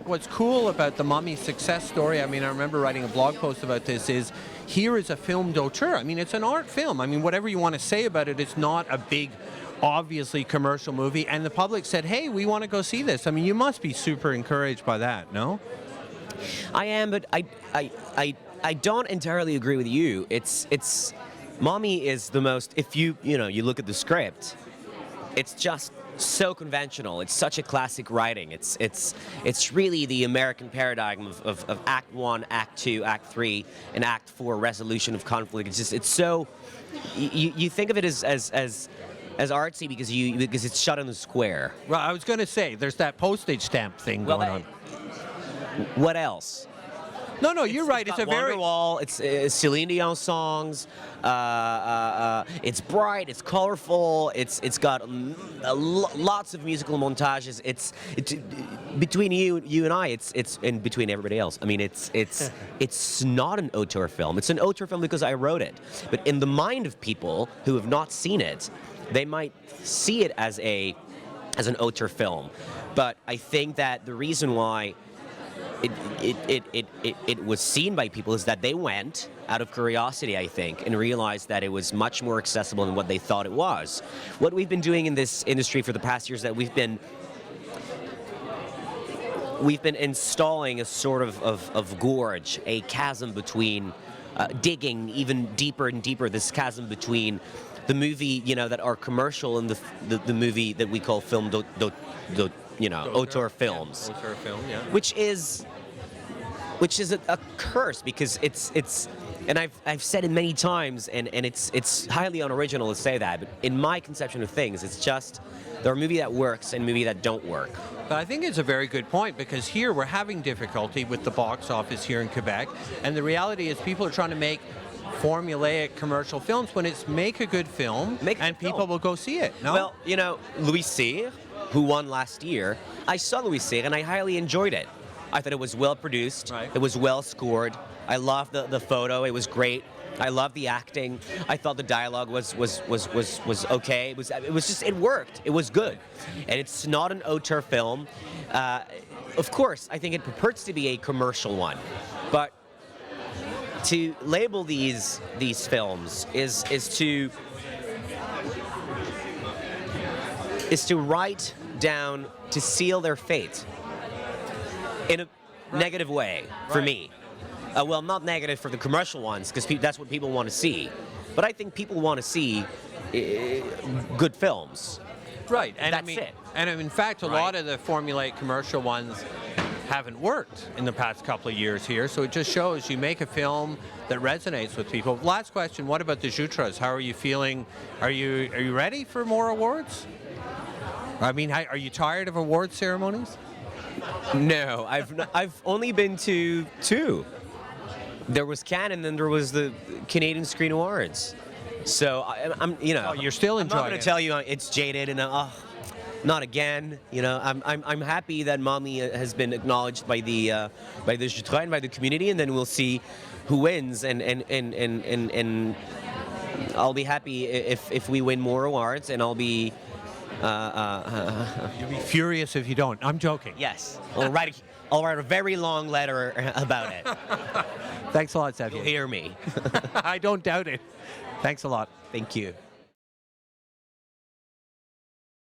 what's cool about the Mummy's success story, I mean, I remember writing a blog post about this, is here is a film d'auteur. I mean, it's an art film. I mean, whatever you want to say about it, it's not a big, obviously commercial movie. And the public said, hey, we want to go see this. I mean, you must be super encouraged by that, no? I am, but I don't entirely agree with you. It's Mommy is the most, if you look at the script, it's just so conventional. It's such a classic writing. It's really the American paradigm of Act 1, Act 2, Act 3, and Act 4 resolution of conflict. It's so, you think of it as artsy because it's shot in the square. Well, I was going to say, there's that postage stamp thing going on. What else? No, you're right. It's a very Wonderwall. It's Celine Dion songs. It's bright. It's colorful. It's got lots of musical montages. It's between you and I. It's and between everybody else. I mean, it's not an auteur film. It's an auteur film because I wrote it. But in the mind of people who have not seen it, they might see it as an auteur film. But I think that the reason why it was seen by people is that they went out of curiosity, I think, and realized that it was much more accessible than what they thought it was. What we've been doing in this industry for the past years, that we've been installing a sort of gorge, a chasm between, digging even deeper and deeper, this chasm between the movie, that are commercial and the movie that we call film auteur films. Yeah, auteur film, yeah. Which is a curse, because it's and I've said it many times, and it's highly unoriginal to say that, but in my conception of things, it's just there are movies that works and movies that don't work. But I think it's a very good point, because here we're having difficulty with the box office here in Quebec, and the reality is people are trying to make formulaic commercial films when it's make a good film and people will go see it. No? Well, Louis Cyr, who won last year, I saw Louis Cyr and I highly enjoyed it. I thought it was well produced. Right. It was well scored. I loved the photo. It was great. I loved the acting. I thought the dialogue was okay. It worked. It was good. And it's not an auteur film. Of course, I think it purports to be a commercial one, but to label these films is to write down, to seal their fate in a negative way for me. Well, not negative for the commercial ones, because that's what people want to see. But I think people want to see good films. Right, and that's it. And in fact, a lot of the formulaic commercial ones haven't worked in the past couple of years here, so it just shows you make a film that resonates with people. Last question, what about the Jutras? How are you feeling? Are you ready for more awards? I mean, are you tired of award ceremonies? No, I've only been to 2. There was Cannes, and then there was the Canadian Screen Awards. So I'm you're still enjoying it. I'm not going to tell you it's jaded and not again. I'm happy that Mommy has been acknowledged by the Jutra and by the community, and then we'll see who wins. And I'll be happy if we win more awards, and I'll be. You'll be furious if you don't. I'm joking. Yes, I'll write a very long letter about it. Thanks a lot, Xavier. You'll hear me. I don't doubt it. Thanks a lot. Thank you.